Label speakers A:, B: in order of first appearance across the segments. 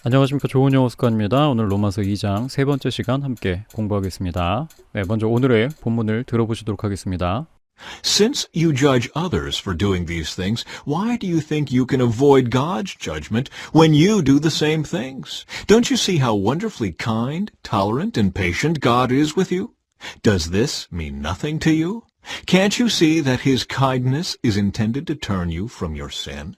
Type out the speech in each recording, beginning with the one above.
A: 안녕하십니까. 좋은 영어 습관입니다. 오늘 로마서 2장 세 번째 시간 함께 공부하겠습니다. 네, 먼저 오늘의 본문을 들어보시도록 하겠습니다.
B: Since you judge others for doing these things, why do you think you can avoid God's judgment when you do the same things? Don't you see how wonderfully kind, tolerant, and patient God is with you? Does this mean nothing to you? Can't you see that His kindness is intended to turn you from your sin?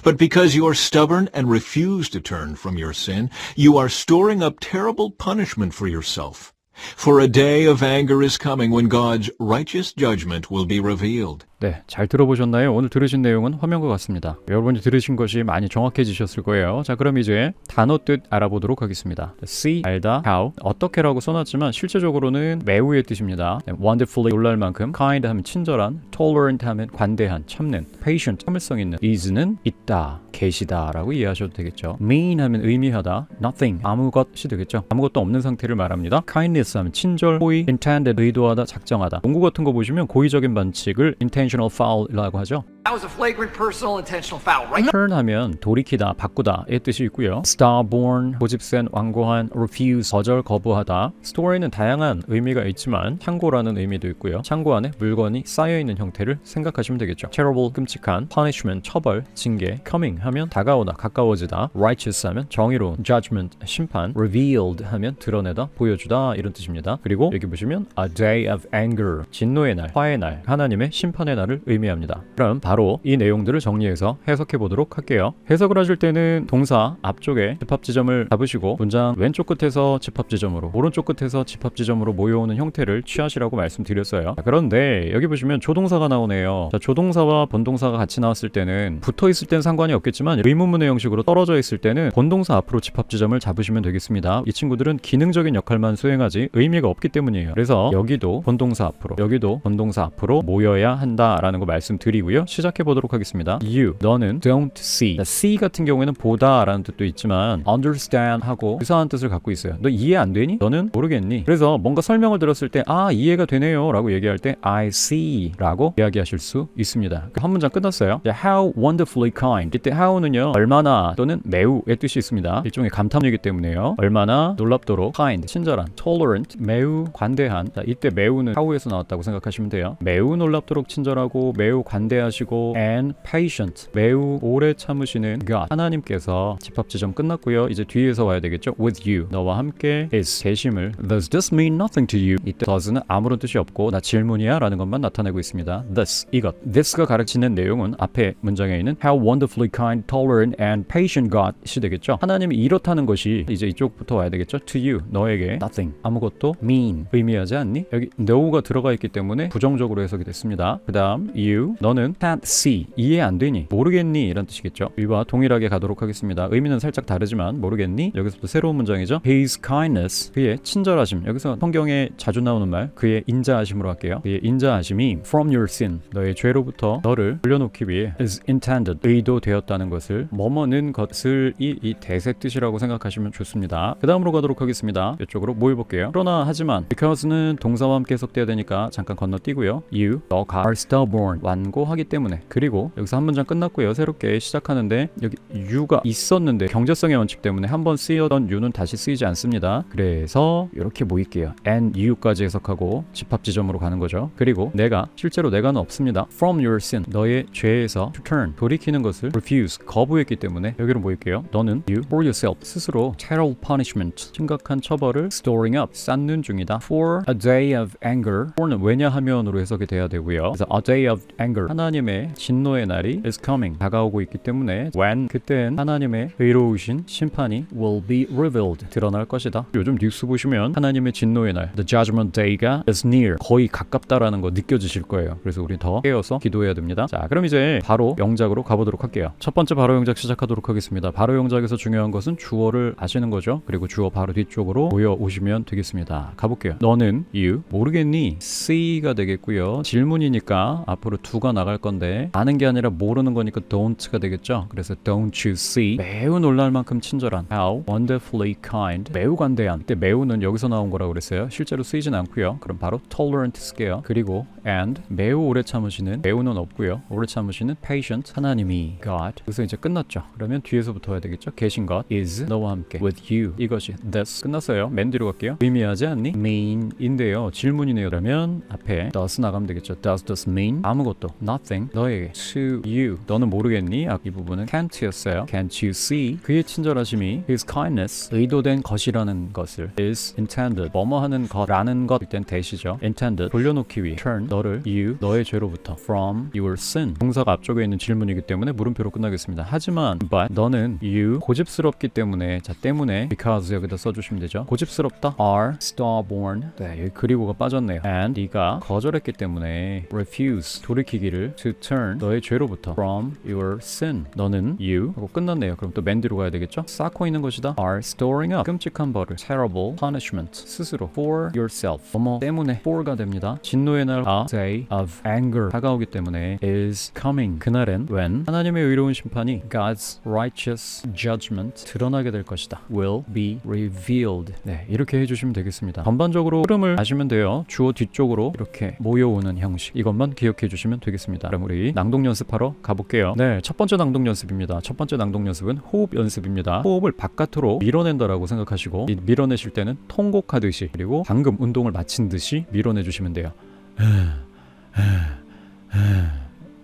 B: But because you are stubborn and refuse to turn from your sin, you are storing up terrible punishment for yourself. For a day of anger is coming when God's righteous judgment will be revealed.
A: 네, 잘 들어보셨나요? 오늘 들으신 내용은 화면과 같습니다. 여러분이 들으신 것이 많이 정확해지셨을 거예요. 자, 그럼 이제 단어 뜻 알아보도록 하겠습니다. see, 알다, how, 어떻게라고 써놨지만 실제적으로는 매우의 뜻입니다. wonderfully, 놀랄 만큼, kind 하면 친절한, tolerant 하면 관대한, 참는, patient, 참을성 있는, is는 있다, 계시다 라고 이해하셔도 되겠죠. mean 하면 의미하다, nothing, 아무것이 되겠죠. 아무것도 없는 상태를 말합니다. kindness 하면 친절, 호의, intended, 의도하다, 작정하다. 농구 같은 거 보시면 고의적인 반칙을 intentional foul이라고 하죠.
C: That was a flagrant personal intentional foul, right?
A: turn 하면 돌이키다, 바꾸다의 뜻이 있고요. starborn, 고집센, 완고한, refuse, 거절, 거부하다. store에는 다양한 의미가 있지만 창고라는 의미도 있고요. 창고 안에 물건이 쌓여있는 형태를 생각하시면 되겠죠. terrible, 끔찍한, punishment, 처벌, 징계, coming 하면 다가오다, 가까워지다, righteous 하면 정의로운, judgment, 심판, revealed 하면 드러내다, 보여주다 이런 뜻입니다. 그리고 여기 보시면 a day of anger, 진노의 날, 화의 날, 하나님의 심판의 날을 의미합니다. 그럼 바로 이 내용들을 정리해서 해석해 보도록 할게요. 해석을 하실 때는 동사 앞쪽에 집합 지점을 잡으시고 문장 왼쪽 끝에서 집합 지점으로 오른쪽 끝에서 집합 지점으로 모여오는 형태를 취하시라고 말씀드렸어요. 그런데 여기 보시면 조동사가 나오네요. 자, 조동사와 본동사가 같이 나왔을 때는 붙어 있을 땐 상관이 없겠지만 의문문의 형식으로 떨어져 있을 때는 본동사 앞으로 집합 지점을 잡으시면 되겠습니다. 이 친구들은 기능적인 역할만 수행하지 의미가 없기 때문이에요. 그래서 여기도 본동사 앞으로 여기도 본동사 앞으로 모여야 한다라는 거 말씀드리고요. 시작해 보도록 하겠습니다. You, 너는 don't see. see 같은 경우에는 보다라는 뜻도 있지만 understand 하고 유사한 뜻을 갖고 있어요. 너 이해 안 되니? 너는 모르겠니? 그래서 뭔가 설명을 들었을 때 이해가 되네요 라고 얘기할 때 I see 라고 이야기하실 수 있습니다. 한 문장 끝났어요. How wonderfully kind. 이때 how는요 얼마나 또는 매우의 뜻이 있습니다. 일종의 감탄이기 때문에요. 얼마나 놀랍도록 kind, 친절한, tolerant, 매우 관대한. 자, 이때 매우는 how에서 나왔다고 생각하시면 돼요. 매우 놀랍도록 친절하고 매우 관대하시고 and patient, 매우 오래 참으시는 God, 하나님께서 집합 지점 끝났고요. 이제 뒤에서 와야 되겠죠. with you, 너와 함께 is, 계심을. Does this mean nothing to you? 이때 does는 아무런 뜻이 없고 나 질문이야 라는 것만 나타내고 있습니다. this, 이것. this가 가르치는 내용은 앞에 문장에 있는 how wonderfully kind, tolerant and patient God이 되겠죠. 하나님이 이렇다는 것이 이제 이쪽부터 와야 되겠죠. to you, 너에게 nothing, 아무것도 mean, 의미하지 않니? 여기 no가 들어가 있기 때문에 부정적으로 해석이 됐습니다. 그 다음 you, 너는 can't see, 이해 안 되니, 모르겠니 이런 뜻이겠죠. 위와 동일하게 가도록 하겠습니다. 의미는 살짝 다르지만 모르겠니? 여기서부터 새로운 문장이죠. His kindness, 그의 친절하심. 여기서 성경에 자주 나오는 말 그의 인자하심으로 할게요. 그의 인자하심이 from your sin, 너의 죄로부터 너를 돌려놓기 위해 is intended, 의도되었다는 것을 뭐뭐는 것을 이 대세 뜻이라고 생각하시면 좋습니다. 그 다음으로 가도록 하겠습니다. 이쪽으로 모여볼게요. 그러나 하지만 because는 동사와 함께 해석돼야 되니까 잠깐 건너뛰고요. You, 너가 are stillborn, 완고하기 때문에. 그리고 여기서 한 문장 끝났고요. 새롭게 시작하는데 여기 you가 있었는데 경제성의 원칙 때문에 한번 쓰였던 you는 다시 쓰이지 않습니다. 그래서 이렇게 모일게요. and you까지 해석하고 집합 지점으로 가는 거죠. 그리고 내가, 실제로 내가는 없습니다. from your sin, 너의 죄에서 to turn, 돌이키는 것을 refuse, 거부했기 때문에 여기로 모일게요. 너는 you for yourself, 스스로 terrible punishment, 심각한 처벌을 storing up, 쌓는 중이다. for a day of anger, for는 왜냐하면으로 해석이 돼야 되고요. 그래서 a day of anger, 하나님의 진노의 날이 is coming, 다가오고 있기 때문에 when, 그때는 하나님의 의로우신 심판이 will be revealed, 드러날 것이다. 요즘 뉴스 보시면 하나님의 진노의 날, the judgment day가 is near, 거의 가깝다라는 거 느껴지실 거예요. 그래서 우리 더 깨어서 기도해야 됩니다. 자, 그럼 이제 바로 영작으로 가보도록 할게요. 첫 번째 바로 영작 시작하도록 하겠습니다. 바로 영작에서 중요한 것은 주어를 아시는 거죠. 그리고 주어 바로 뒤쪽으로 모여오시면 되겠습니다. 가볼게요. 너는 you, 모르겠니? see가 되겠고요. 질문이니까 앞으로 do가 나갈 건데 건데 아는 게 아니라 모르는 거니까 don't가 되겠죠. 그래서 don't you see 매우 놀랄 만큼 친절한 how wonderfully kind 매우 관대한 그때 매우는 여기서 나온 거라고 그랬어요. 실제로 쓰이진 않고요. 그럼 바로 tolerant 쓸게요. 그리고 and 매우 오래 참으시는 매우는 없고요. 오래 참으시는 patient 하나님이 God 여기서 이제 끝났죠. 그러면 뒤에서부터 해야 되겠죠. 계신 것 is 너와 함께 with you 이것이 this 끝났어요. 맨 뒤로 갈게요. 의미하지 않니? mean인데요. 질문이네요. 그러면 앞에 does 나가면 되겠죠. does this mean 아무것도 nothing 너에게 to you 너는 모르겠니? 이 부분은 can't였어요. Can't you see 그의 친절하심이 his kindness 의도된 것이라는 것을 is intended 뭐뭐 하는 것라는 것일 땐 대시죠. intended 돌려놓기 위해 turn 너를 you 너의 죄로부터 from your sin 동사가 앞쪽에 있는 질문이기 때문에 물음표로 끝나겠습니다. 하지만 but 너는 you 고집스럽기 때문에 자 때문에 because 여기다 써주시면 되죠. 고집스럽다 are stubborn 네 여기 그리고가 빠졌네요. and 네가 거절했기 때문에 refuse 돌이키기를 to turn 너의 죄로부터 from your sin 너는 you 하고 끝났네요. 그럼 또 맨 뒤로 가야 되겠죠. 쌓고 있는 것이다 are storing up 끔찍한 벌을 terrible punishment 스스로 for yourself 뭐뭐 때문에 for가 됩니다. 진노의 날 a day of anger 다가오기 때문에 is coming 그날엔 when 하나님의 의로운 심판이 God's righteous judgment 드러나게 될 것이다 will be revealed 네 이렇게 해주시면 되겠습니다. 전반적으로 흐름을 아시면 돼요. 주어 뒤쪽으로 이렇게 모여오는 형식 이것만 기억해 주시면 되겠습니다. 그럼 우리 낭독 연습하러 가볼게요. 네, 첫 번째 낭독 연습입니다. 첫 번째 낭독 연습은 호흡 연습입니다. 호흡을 바깥으로 밀어낸다라고 생각하시고 밀어내실 때는 통곡하듯이 그리고 방금 운동을 마친 듯이 밀어내 주시면 돼요.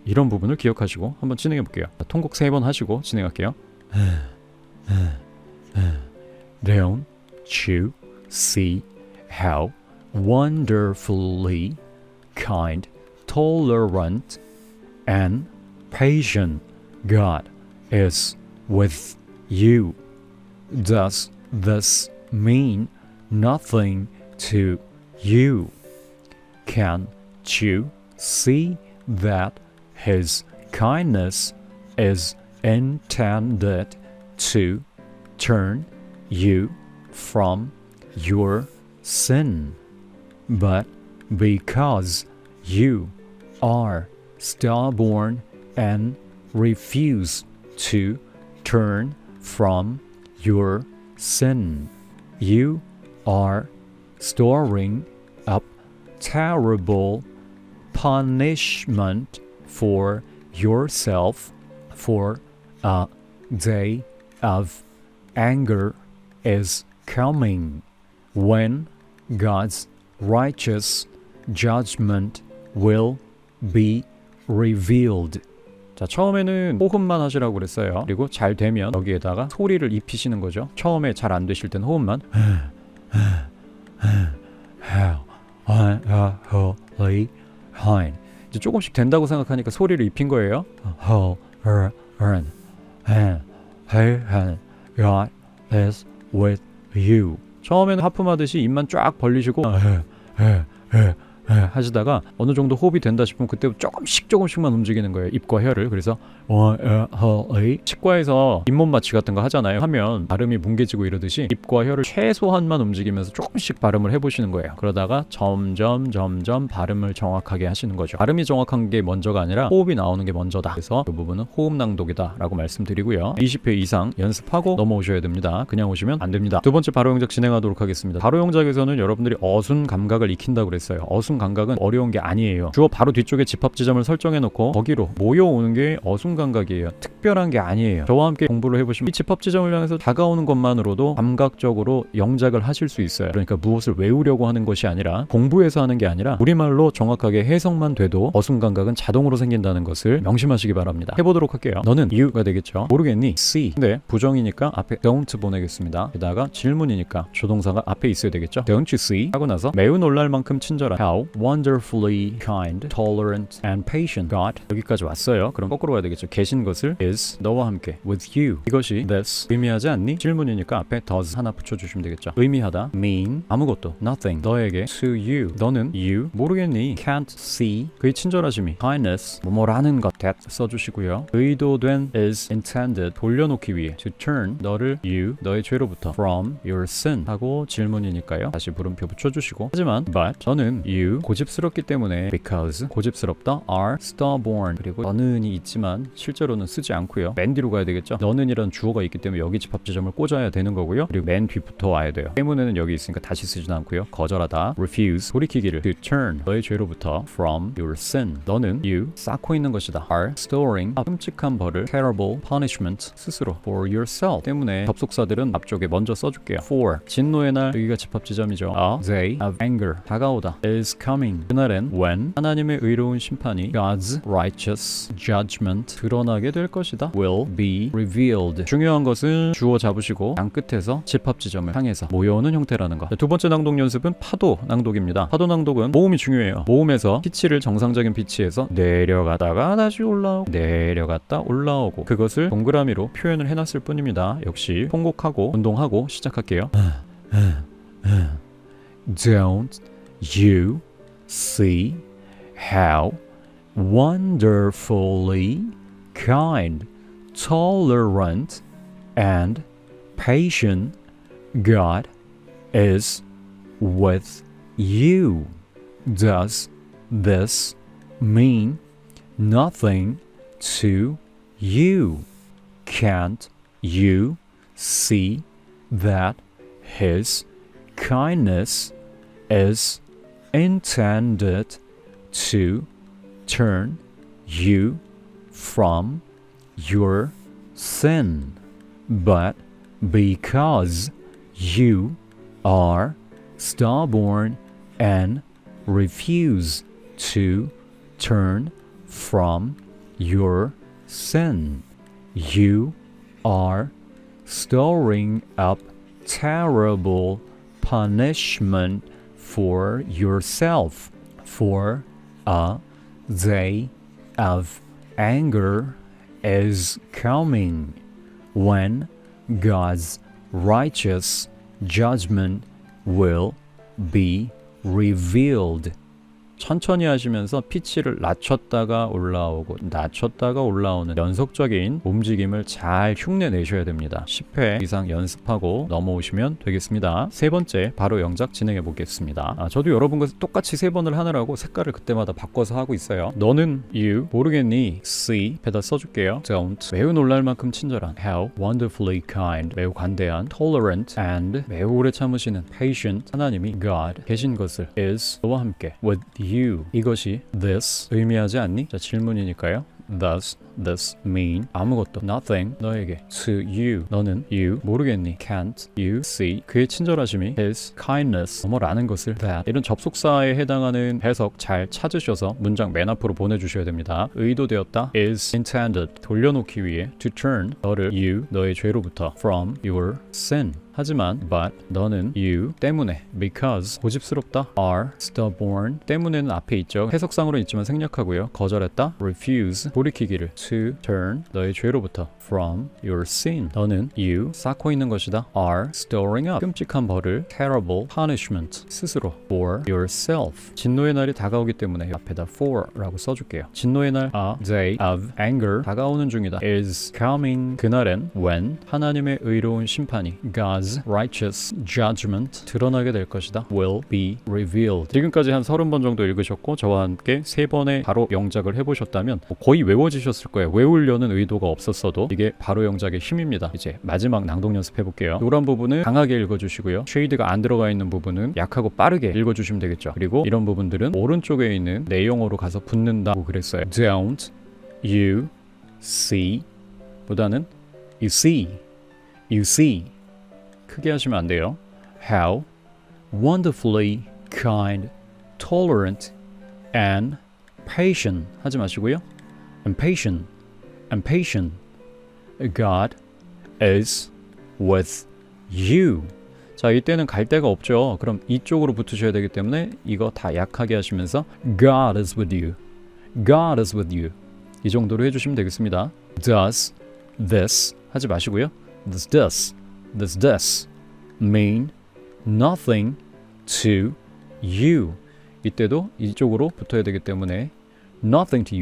A: 이런 부분을 기억하시고 한번 진행해 볼게요. 통곡 3번 하시고 진행할게요. Don't you see how wonderfully kind, tolerant, and patient God is with you? Does this mean nothing to you? Can't you see that His kindness is intended to turn you from your sin? But because you are stubborn and refuse to turn from your sin, you are storing up terrible punishment for yourself, for a day of anger is coming when God's righteous judgment will be revealed. 자, 처음에는 호흡만 하시라고 그랬어요. 그리고 잘 되면 여기에다가 소리를 입히시는 거죠. 처음에 잘 안 되실 땐 호흡만 이제 조금씩 된다고 생각하니까 소리를 입힌 거예요. God is with you. 처음에는 하품하듯이 입만 쫙 벌리시고 하시다가 어느 정도 호흡이 된다 싶으면 그때 조금씩만 움직이는 거예요. 입과 혀를. 그래서 치과에서 잇몸 마취 같은 거 하잖아요. 하면 발음이 뭉개지고 이러듯이 입과 혀를 최소한만 움직이면서 조금씩 발음을 해보시는 거예요. 그러다가 점점 발음을 정확하게 하시는 거죠. 발음이 정확한 게 먼저가 아니라 호흡이 나오는 게 먼저다. 그래서 이 부분은 호흡 낭독이다 라고 말씀드리고요. 20회 이상 연습하고 넘어오셔야 됩니다. 그냥 오시면 안 됩니다. 두 번째 바로 영작 진행하도록 하겠습니다. 바로 영작에서는 여러분들이 어순 감각을 익힌다고 그랬어요. 어순 감각은 어려운 게 아니에요. 주어 바로 뒤쪽에 집합 지점을 설정해 놓고 거기로 모여오는 게 어순 감각이에요. 특별한 게 아니에요. 저와 함께 공부를 해보시면 이 집합 지점을 향해서 다가오는 것만으로도 감각적으로 영작을 하실 수 있어요. 그러니까 무엇을 외우려고 하는 것이 아니라 공부해서 하는 게 아니라 우리말로 정확하게 해석만 돼도 어순 감각은 자동으로 생긴다는 것을 명심하시기 바랍니다. 해보도록 할게요. 너는 you가 되겠죠. 모르겠니? see. 근데 부정이니까 앞에 don't 보내겠습니다. 게다가 질문이니까 조동사가 앞에 있어야 되겠죠. Don't you see? 하고 나서 매우 놀랄 만큼 친절한 how wonderfully kind, tolerant, and patient God. 여기까지 왔어요. 그럼 거꾸로 가야 되겠죠. 계신 것을 is 너와 함께 with you. 이것이 this 의미하지 않니? 질문이니까 앞에 does 하나 붙여주시면 되겠죠. 의미하다 mean 아무것도 nothing 너에게 to you 너는 you 모르겠니? can't see 그의 친절하심이 kindness 뭐뭐라는 것 that 써주시고요. 의도된 is intended 돌려놓기 위해 to turn 너를 you 너의 죄로부터 from your sin 하고 질문이니까요. 다시 물음표 붙여주시고 하지만 but 저는 you 고집스럽기 때문에 because 고집스럽다 are stubborn 그리고 너는이 있지만 실제로는 쓰지 않고요. 맨 뒤로 가야 되겠죠. 너는이란 주어가 있기 때문에 여기 집합지점을 꽂아야 되는 거고요. 그리고 맨 뒤부터 와야 돼요. 때문에는 여기 있으니까 다시 쓰지는 않고요. 거절하다 refuse 돌이키기를 to turn 너의 죄로부터 from your sin 너는 you 쌓고 있는 것이다 are storing 끔찍한 벌을 terrible punishment 스스로 for yourself 때문에 접속사들은 앞쪽에 먼저 써줄게요. for 진노의 날 여기가 집합지점이죠. A day of anger 다가오다 is coming 그날엔 when 하나님의 의로운 심판이 God's righteous judgment 드러나게 될 것이다 will be revealed 중요한 것은 주어 잡으시고 양 끝에서 집합지점을 향해서 모여오는 형태라는 것. 두 번째 낭독 연습은 파도 낭독입니다. 파도 낭독은 모음이 중요해요. 모음에서 피치를 정상적인 피치에서 내려가다가 다시 올라오고 내려갔다 올라오고 그것을 동그라미로 표현을 해놨을 뿐입니다. 역시 통곡하고 운동하고 시작할게요. Don't you see how wonderfully kind, tolerant, and patient God is with you? Does this mean nothing to you? Can't you see that His kindness is intended to turn you from your sin, but because you are stubborn and refuse to turn from your sin, you are storing up terrible punishment for yourself. For a day of anger is coming when God's righteous judgment will be revealed. 천천히 하시면서 피치를 낮췄다가 올라오고 낮췄다가 올라오는 연속적인 움직임을 잘 흉내내셔야 됩니다. 10회 이상 연습하고 넘어오시면 되겠습니다. 세 번째 바로 영작 진행해 보겠습니다. 저도 여러분과 똑같이 세 번을 하느라고 색깔을 그때마다 바꿔서 하고 있어요. 너는 you 모르겠니? see 배다 써줄게요. don't 매우 놀랄 만큼 친절한 how wonderfully kind 매우 관대한 tolerant and 매우 오래 참으시는 patient 하나님이 God 계신 것을 is 너와 함께 with you 이것이 this 의미하지 않니? 자 질문이니까요. Does this mean 아무것도 nothing 너에게 to you 너는 you 모르겠니? Can't you see 그의 친절하심이 his kindness 뭐라는 것을 that 이런 접속사에 해당하는 해석 잘 찾으셔서 문장 맨 앞으로 보내주셔야 됩니다. 의도되었다 is intended 돌려놓기 위해 to turn 너를 you 너의 죄로부터 from your sin 하지만 but 너는 you 때문에 because 고집스럽다 are stubborn 때문에는 앞에 있죠. 해석상으로 있지만 생략하고요. 거절했다 refuse 돌이키기를 to turn 너의 죄로부터 from your sin 너는 you 쌓고 있는 것이다 are storing up 끔찍한 벌을 terrible punishment 스스로 for yourself 진노의 날이 다가오기 때문에 앞에다 for라고 써줄게요. 진노의 날 a day of anger 다가오는 중이다 is coming 그날엔 when 하나님의 의로운 심판이 God's righteous judgment 드러나게 될 것이다 will be revealed 지금까지 한 30번 정도 읽으셨고 저와 함께 3번의 바로 영작을 해보셨다면 거의 외워지셨을 거예요. 외우려는 의도가 없었어도 이게 바로 영작의 힘입니다. 이제 마지막 낭독 연습해 볼게요. 이런 부분은 강하게 읽어주시고요. 쉐이드가 안 들어가 있는 부분은 약하고 빠르게 읽어주시면 되겠죠. 그리고 이런 부분들은 오른쪽에 있는 내용어로 가서 붙는다고 그랬어요. Don't you see 보다는 you see 크게 하시면 안 돼요. How wonderfully kind, tolerant, and patient 하지 마시고요. And patient God is with you. 자, 이때는 갈 데가 없죠. 그럼 이쪽으로 붙으셔야 되기 때문에 이거 다 약하게 하시면서 God is with you. God is with you. 이 정도로 해주시면 되겠습니다. Does this 하지 마시고요. Does this mean nothing to you? 이때도 이쪽으로 붙어야 되기 때문에 nothing to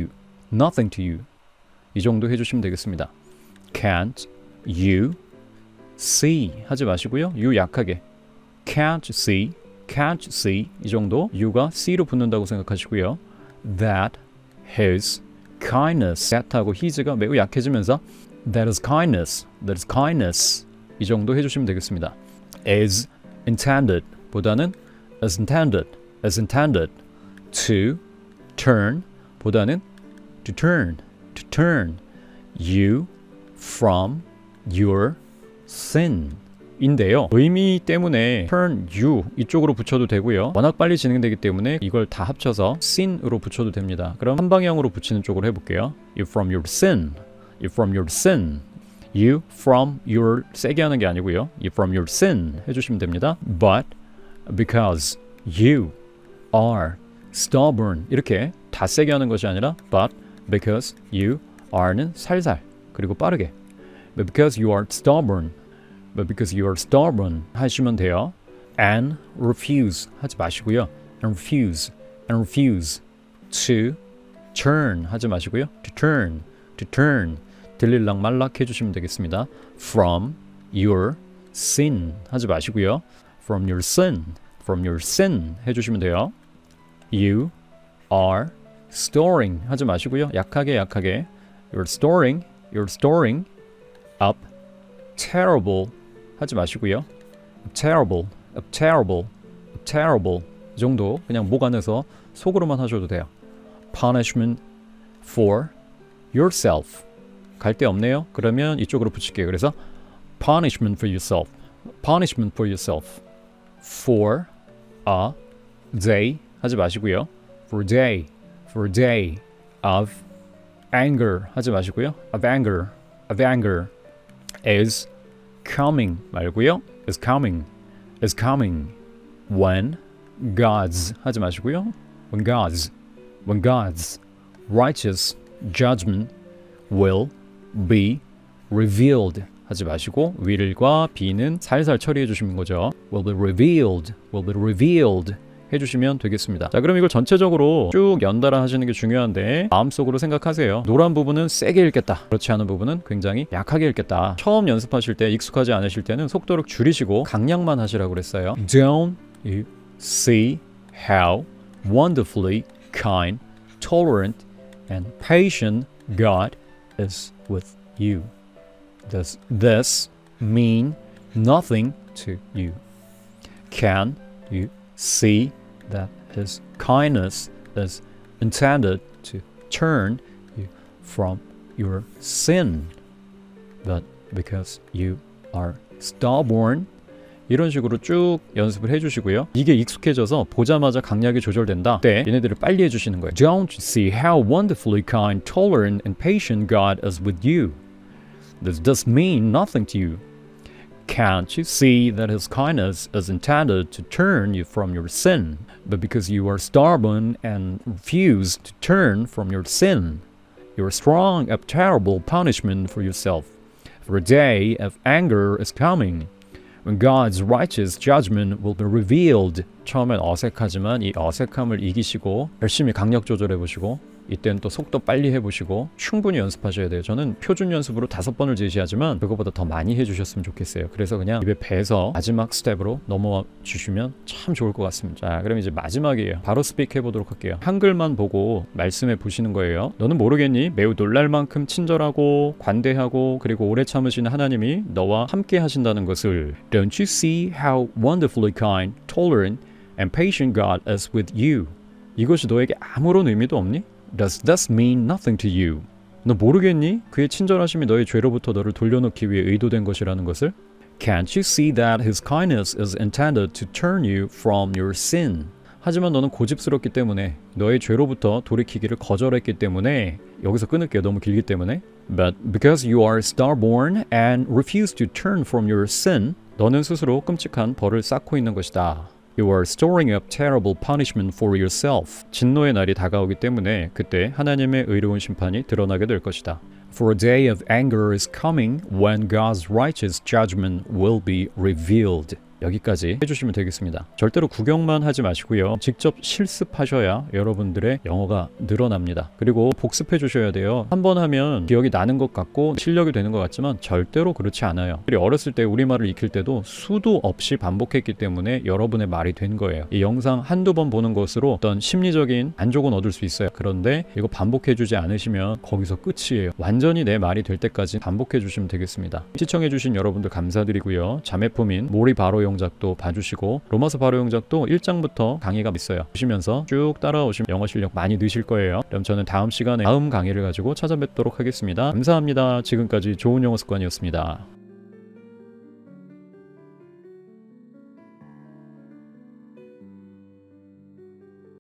A: you. 이 정도 해주시면 되겠습니다. Can't you see 하지 마시고요. you 약하게 Can't see can't you see 이 정도 you가 C로 붙는다고 생각하시고요. That his kindness that하고 his가 매우 약해지면서 that is kindness 이 정도 해주시면 되겠습니다. is intended 보다는 as intended to turn 보다는 to turn you from your sin 인데요. 의미 때문에 turn you 이쪽으로 붙여도 되고요. 워낙 빨리 진행되기 때문에 이걸 다 합쳐서 sin으로 붙여도 됩니다. 그럼 한 방향으로 붙이는 쪽으로 해볼게요. You from your sin You from your 세게 하는 게 아니고요. You from your sin 해주시면 됩니다. But because you are stubborn 이렇게 다 세게 하는 것이 아니라 but because you are는 살살 그리고 빠르게 But because you are stubborn 하시면 돼요. And refuse 하지 마시고요. And refuse to turn 하지 마시고요. To turn 들릴락 말락 해주시면 되겠습니다. From your sin 하지 마시고요. From your sin 해주시면 돼요. You are storing 하지 마시고요. 약하게 You're storing up terrible 하지 마시고요. terrible 이 정도 그냥 목 안에서 속으로만 하셔도 돼요. Punishment for yourself 갈 데 없네요. 그러면 이쪽으로 붙일게요. 그래서 punishment for yourself for a day 하지 마시고요. for a day of anger 하지 마시고요. of anger is coming 말고요. is coming when God's 하지 마시고요. when God's righteous judgment will be revealed 하지 마시고 will과 be는 살살 처리해 주시는 거죠. will be revealed 해주시면 되겠습니다. 자, 그럼 이걸 전체적으로 쭉 연달아 하시는 게 중요한데 마음속으로 생각하세요. 노란 부분은 세게 읽겠다. 그렇지 않은 부분은 굉장히 약하게 읽겠다. 처음 연습하실 때 익숙하지 않으실 때는 속도를 줄이시고 강약만 하시라고 그랬어요. Don't you see how wonderfully kind, tolerant, and patient God is with you? Does this mean nothing to you? Can you see that his kindness is intended to turn you from your sin, but because you are stubborn 이런 식으로 쭉 연습을 해주시고요. 이게 익숙해져서 보자마자 강약이 조절된다. 때 얘네들을 빨리 해주시는 거예요. Don't you see how wonderfully kind, tolerant, and patient God is with you? Does this mean nothing to you? Can't you see that his kindness is intended to turn you from your sin? But because you are stubborn and refuse to turn from your sin, you are strong of terrible punishment for yourself. For a day of anger is coming, when God's righteous judgment will be revealed. 처음엔 어색하지만 이 어색함을 이기시고 열심히 강약 조절해보시고 이때는 또 속도 빨리 해보시고 충분히 연습하셔야 돼요. 저는 표준 연습으로 5번을 제시하지만 그거보다 더 많이 해주셨으면 좋겠어요. 그래서 그냥 입에 배서 마지막 스텝으로 넘어와 주시면 참 좋을 것 같습니다. 자, 그럼 이제 마지막이에요. 바로 스피크 해보도록 할게요. 한글만 보고 말씀해 보시는 거예요. 너는 모르겠니? 매우 놀랄 만큼 친절하고 관대하고 그리고 오래 참으시는 하나님이 너와 함께 하신다는 것을. Don't you see how wonderfully kind, tolerant, and patient God is with you? 이것이 너에게 아무런 의미도 없니? Does this mean nothing to you? 너 모르겠니? 그의 친절하심이 너의 죄로부터 너를 돌려놓기 위해 의도된 것이라는 것을? Can't you see that his kindness is intended to turn you from your sin? 하지만 너는 고집스럽기 때문에 너의 죄로부터 돌이키기를 거절했기 때문에 여기서 끊을게요. 너무 길기 때문에. But because you are stubborn and refuse to turn from your sin, 너는 스스로 끔찍한 벌을 쌓고 있는 것이다. You are storing up terrible punishment for yourself. 진노의 날이 다가오기 때문에 그때 하나님의 의로운 심판이 드러나게 될 것이다. For a day of anger is coming when God's righteous judgment will be revealed. 여기까지 해주시면 되겠습니다. 절대로 구경만 하지 마시고요. 직접 실습하셔야 여러분들의 영어가 늘어납니다. 그리고 복습해 주셔야 돼요. 한 번 하면 기억이 나는 것 같고 실력이 되는 것 같지만 절대로 그렇지 않아요. 그리고 어렸을 때 우리말을 익힐 때도 수도 없이 반복했기 때문에 여러분의 말이 된 거예요. 이 영상 한두 번 보는 것으로 어떤 심리적인 만족은 얻을 수 있어요. 그런데 이거 반복해 주지 않으시면 거기서 끝이에요. 완전히 내 말이 될 때까지 반복해 주시면 되겠습니다. 시청해 주신 여러분들 감사드리고요. 자매품인 모리 바로 용작도 봐주시고 로마서 바로 용작도 1장부터 강의가 있어요. 보시면서 쭉 따라오시면 영어 실력 많이 느실 거예요. 그럼 저는 다음 시간에 다음 강의를 가지고 찾아뵙도록 하겠습니다. 감사합니다. 지금까지 좋은 영어 습관이었습니다.